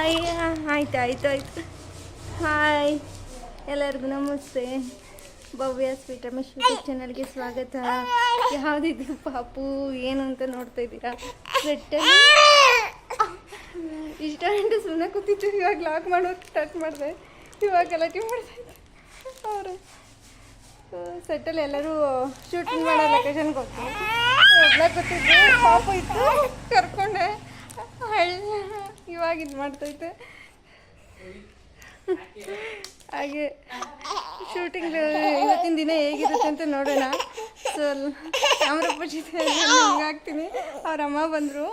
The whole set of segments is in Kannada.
ಹಾಯ್ ಆಯ್ತು ಹಾಯ್ ಎಲ್ಲರಿಗೂ ನಮಸ್ತೆ. ಭವ್ಯ ಸ್ವೀಟ್ ರಮೇಶ್ ಯೂಟ್ಯೂಬ್ ಚಾನಲ್ಗೆ ಸ್ವಾಗತ. ಯಾವುದಿದು ಪಾಪು ಏನು ಅಂತ ನೋಡ್ತಾ ಇದ್ದೀರಾ? ಸ್ವೆಟ್ಟಲ್ಲಿ ಇಷ್ಟ ಗಂಟೆ ಸುಮ್ಮನೆ ಕೂತಿತ್ತು. ಇವಾಗ ಲಾಕ್ ಮಾಡೋಕೆ ಸ್ಟಾರ್ಟ್ ಮಾಡಿದೆ. ಇವಾಗ ಗಲಾಟೆ ಮಾಡ್ತಾಯಿದ್ದೆ ಅವರು. ಸೆಟ್ಟಲ್ಲಿ ಎಲ್ಲರೂ ಶೂಟಿಂಗ್ ಮಾಡೋ ಲೊಕೇಶನ್ಗೆ ಹೋಗ್ತೀನಿ. ಒಬ್ಳ ಕೂತಿದ್ದು ಪಾಪು ಇತ್ತು, ಕರ್ಕೊಂಡೆ. ಇವಾಗ ಇದು ಮಾಡ್ತೈತೆ. ಹಾಗೆ ಶೂಟಿಂಗ್ ಇವತ್ತಿನ ದಿನ ಹೇಗಿರುತ್ತೆ ಅಂತ ನೋಡೋಣ. ಸೊ ಕ್ಯಾಮ್ರಾ ಪೂಜಿತೆ ನಿಮ್ಗೆ ಹಾಕ್ತೀನಿ. ಅವ್ರ ಅಮ್ಮ ಬಂದರು,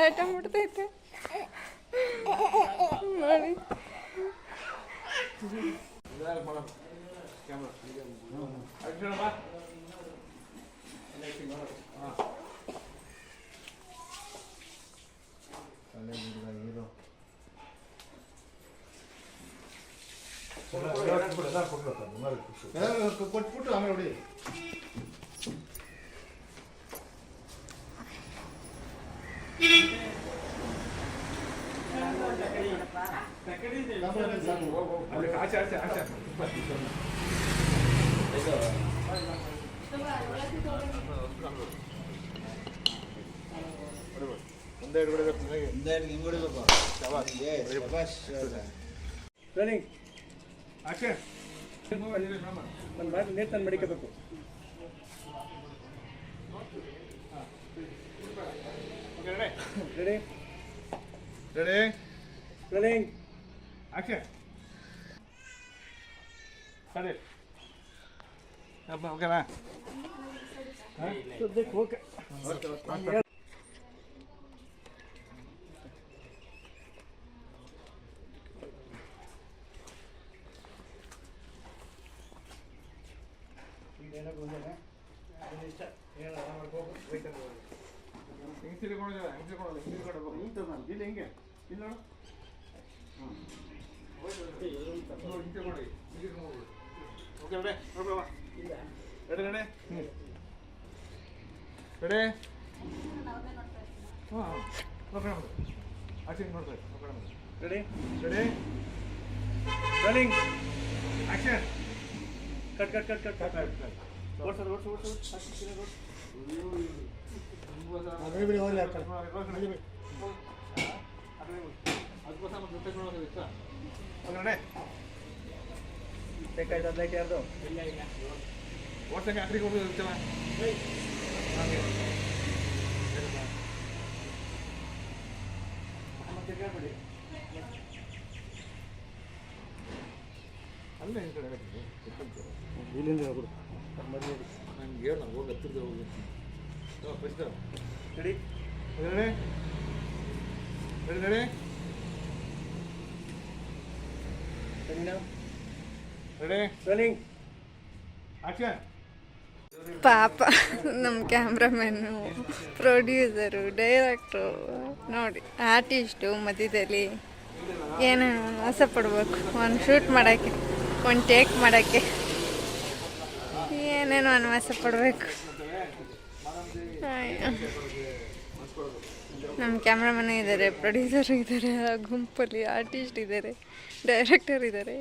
ಆಟ ಮಾಡ್ತೈತೆ ನೋಡಿ. ಕೊಟ್ಬಿಟ್ಟು ಆಮೇಲೆ ಹೊಡಿ. ನೀರು ತಂದು ಮಡಿಕಬೇಕು. Ready ready running action. ಸರಿ ಓಕೆನಾ? Okay running action. Cut cut cut cut cut ಬೇಕಾಯ್ತು. ಯಾರ್ದು ಓಡ್ಸಂಗೆ ಆಕ್ರಿಗೆ ಹೋಗ್ತಲ್ಲ. ಅಲ್ಲ ಈ ಕಡೆ ಇಲ್ಲಿಂದ ಹೇಳ್ಬಿಡು. ನಂಗೆ ಹೇಳ ಹೋಗಿ ಹತ್ತಿರದ ಹೋಗಿ first ready ready ready ready ready running action. ಪಾಪ ನಮ್ಮ ಕ್ಯಾಮ್ರಾಮ್ಯಾನು, ಪ್ರೊಡ್ಯೂಸರು, ಡೈರೆಕ್ಟ್ರು ನೋಡಿ, ಆರ್ಟಿಸ್ಟು ಮಧ್ಯದಲ್ಲಿ ಏನು ಆಸೆ ಪಡ್ಬೇಕು. ಒಂದು ಶೂಟ್ ಮಾಡೋಕ್ಕೆ, ಒಂದು ಟೇಕ್ ಮಾಡೋಕ್ಕೆ ಏನೇನೋ ಅನ್ವಾಸ ಪಡಬೇಕು. ನಮ್ಮ ಕ್ಯಾಮ್ರಾಮನ್ ಇದ್ದಾರೆ, ಪ್ರೊಡ್ಯೂಸರು ಇದ್ದಾರೆ, ಆ ಗುಂಪಲ್ಲಿ ಆರ್ಟಿಸ್ಟ್ ಇದ್ದಾರೆ, ಡೈರೆಕ್ಟರ್ ಇದ್ದಾರೆ.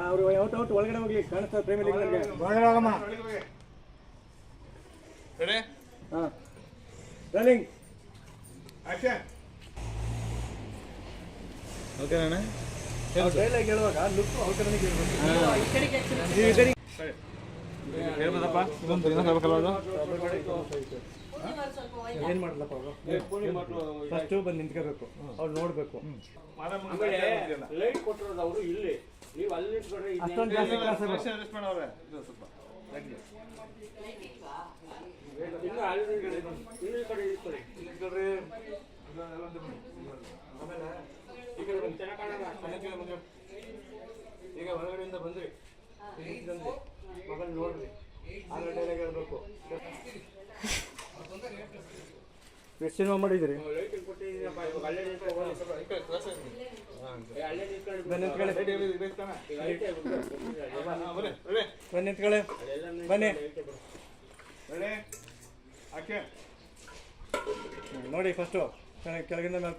ಅವರು ಔಟ್ ಒಳಗಡೆ ಹೋಗಿ ಕಾಣಿಸ್ತಾರೆ. ಪ್ರೇಮಿಲಿ ರನ್ನಿಂಗ್ ಆಕ್ಷನ್. ಓಕೆ ಅಣ್ಣ, ಡೈಲಾಗ್ ಹೇಳುವಾಗ ಲುಕ್ ಅವ್ರ ಕಡೆನೇ ಹೇಳ್ಬೋದಪ್ಪ. ಏನು ಮಾಡಲಪ್ಪ ಅವರು ಫಸ್ಟು ಬಂದು ನಿಂತ್ಕೋಬೇಕು, ಅವ್ರು ನೋಡಬೇಕು. ಲೈಟ್ ಕೊಟ್ಟಿರೋದು ಅವರು ಇಲ್ಲಿ, ನೀವು ಅಲ್ಲಿ ಅಷ್ಟೊಂದು ಜಾಸ್ತಿ ಮಾಡವ್ರೆ. ಸ್ವಲ್ಪ ಈಗ ಹೊರಗಡೆಯಿಂದ ಬಂದ್ರಿ, ಮಗನ ನೋಡ್ರಿ, ಆಮೇಲೆ ಹೇಳ್ಬೇಕು. ಎಷ್ಟು ಸಿನಿಮಾ ಮಾಡಿದ್ದೀರಿ? ಬನ್ನಿ ನಿಂತ್ಕೊಳ್ಳಿ ಬನ್ನಿ ನೋಡಿ ಫಸ್ಟು ಕೆಳಗಿಂದ ಮೇಲೆ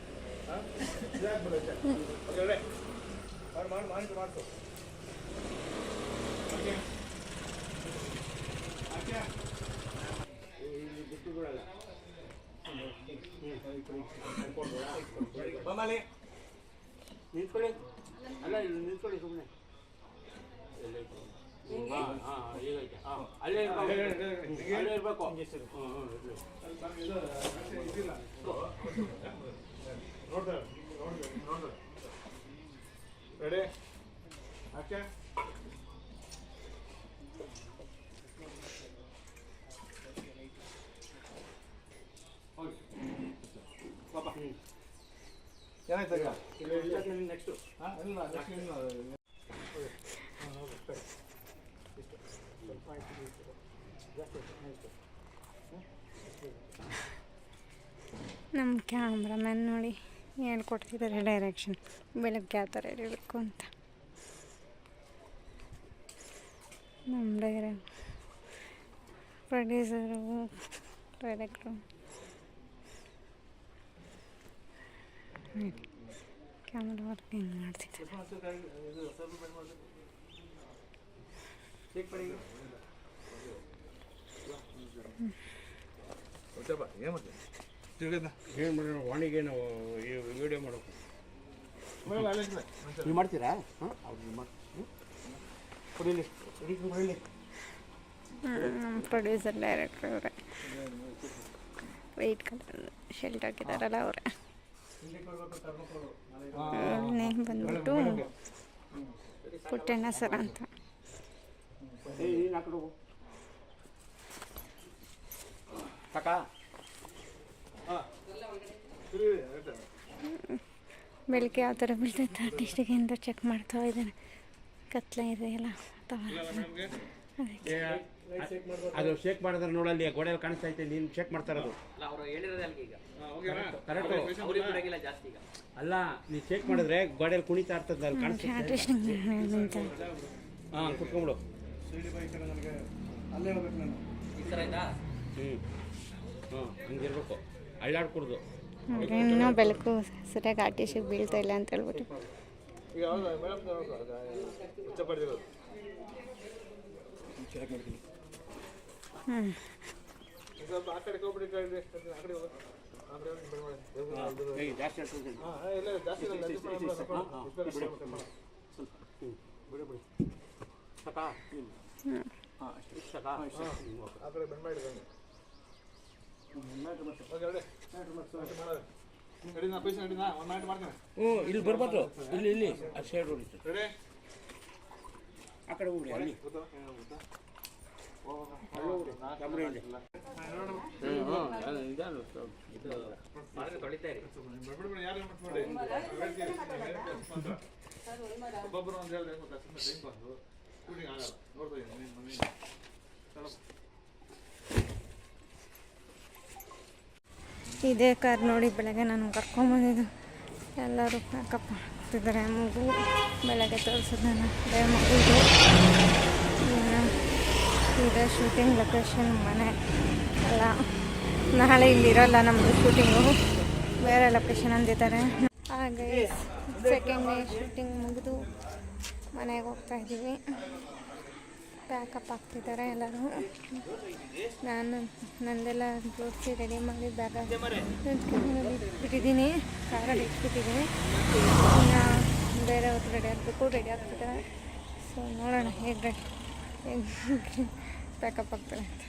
ಮಾಡ್ತು ಬಮ್ಮಲ್ಲಿ ನಿಂತ್ಕೊಳ್ಳಿ ಅಲ್ಲ ಇಲ್ಲಿ ನಿಂತ್ಕೊಳ್ಳಿ ಸುಮ್ಮನೆ ಈಗೈತೆ ಅಲ್ಲೇ ಇರಬೇಕು ರೆಡಿ ಓಕೆ ಏನಾಯ್ತು ನೆಕ್ಸ್ಟು ನಮ್ಮ ಕ್ಯಾಮ್ರಾಮ್ಯಾನ್ ನೋಡಿ ಹೇಳ್ಕೊಡ್ತಿದ್ದಾರೆ ಡೈರೆಕ್ಷನ್ ಬೆಳಗ್ಗೆ ಯಾವ ಥರ ಇರಬೇಕು ಅಂತ. ನಮ್ಮ ಪ್ರೊಡ್ಯೂಸರು ಡೈರೆಕ್ಟ್ರು ಕ್ಯಾಮ್ರಾ ವರ್ಕ್ ಹೆಂಗೆ ಮಾಡ್ತಿದ್ದಾರೆ. ಏನು ಮಾಡೋಣ ವಾಣಿಗೆ ನಾವು ವಿಡಿಯೋ ಮಾಡೋಕೆ ನೀವು ಮಾಡ್ತೀರಾ? ಹಾಂ ನಮ್ಮ ಪ್ರೊಡ್ಯೂಸರ್ ಡೈರೆಕ್ಟ್ರ್ ಅವರೇ ವೈಟ್ ಕಲರ್ ಶೆಲ್ಟ್ ಹಾಕಿದಾರಲ್ಲ ಅವರೇ. ನೇಮ್ ಬಂದ್ಬಿಟ್ಟು ಪುಟ್ಟಣ್ಣ ಸರ್ ಅಂತ. ಬೆಳಿಗ್ಗೆ ಯಾವ ಥರ ಬೀಳ್ತೈತೆ ಆರ್ಟಿಸ್ಟಿಗೆ ಅಂತ ಚೆಕ್ ಮಾಡ್ತಾ ಇದ್ದಾನೆ. ಕತ್ಲೆ ಇದೆಯಲ್ಲ ಅದು ಶೇಕ್ ಮಾಡಿದ್ರೆ ನೋಡಲ್ಲಿ ಗೋಡೆಯಲ್ಲಿ ಕಾಣಿಸ್ತಾ ಐತೆ. ನೀನು ಶೇಕ್ ಮಾಡ್ತಾ ಇರೋದು ಅಲ್ಲ, ನೀನು ಶೇಕ್ ಮಾಡಿದ್ರೆ ಗೋಡೆಯಲ್ಲಿ ಕುಣಿತಾ ಇರ್ತದೆ ಅಲ್ಲಿ ಕಾಣಿಸ್ತಾ. ಹಾಂ ಕುತ್ಕೊಂಬಿಡು. ಹಾಂ ಹಂಗಿರ್ಬೇಕು, ಅಳ್ಳಾಡ್ಕೊಡ್ದು. ಇನ್ನೂ ಬೆಳಕು ಸರಿಯಾಗಿ ಆರ್ಟಿಸ್ಟಿಗೆ ಬೀಳ್ತಾ ಇಲ್ಲ ಅಂತ ಹೇಳ್ಬಿಟ್ಟು ಇಲ್ಲಿ ಬರ್ಬಾರ್ದು, ಇಲ್ಲಿ ಇಲ್ಲಿ ಆ ಸೈಡ್ ಹೊಡಿತು. ಆ ಕಡೆ ಹೋಗ್ರಿ, ಅಲ್ಲಿ ಇದೇ ಕಾರ್ ನೋಡಿ ಬೆಳಗ್ಗೆ ನಾನು ಕರ್ಕೊಂಬಂದಿದ್ದು. ಎಲ್ಲರೂ ಪ್ಯಾಕಪ್ ಆಗ್ತಿದ್ದಾರೆ. ಮಗು ಬೆಳಗ್ಗೆ ತೋರಿಸಿದ ಅದೇ ಮಗುದು. ಇದೇ ಶೂಟಿಂಗ್ ಲೊಕೇಶನ್ ಮನೆ ಅಲ್ಲ, ನಾಳೆ ಇಲ್ಲಿರೋಲ್ಲ ನಮ್ಮದು ಶೂಟಿಂಗು, ಬೇರೆ ಲೊಕೇಶನ್ ಅಂದಿದ್ದಾರೆ. ಹಾಗೆ ಸೆಕೆಂಡ್ ಡೇ ಶೂಟಿಂಗ್ ಮುಗಿದು ಮನೆಗೆ ಹೋಗ್ತಾ ಇದ್ದೀವಿ. ಪ್ಯಾಕಪ್ ಆಗ್ತಿದ್ದಾರೆ ಎಲ್ಲರೂ. ನಾನು ನಂದೆಲ್ಲ ಜೋಡಿಸಿ ರೆಡಿ ಮಾಡಿ ಬ್ಯಾಗ ಇಟ್ಬಿಟ್ಟಿದ್ದೀನಿ, ಕಾರಲ್ಲಿ ಇಟ್ಬಿಟ್ಟಿದ್ದೀನಿ. ಇನ್ನು ಬೇರೆಯವ್ರು ರೆಡಿ ಆಗ್ತಿದ್ದಾರೆ. ಸೊ ನೋಡೋಣ ಹೇಗೆ ಪ್ಯಾಕಪ್ ಆಗ್ತಾರೆ ಅಂತ.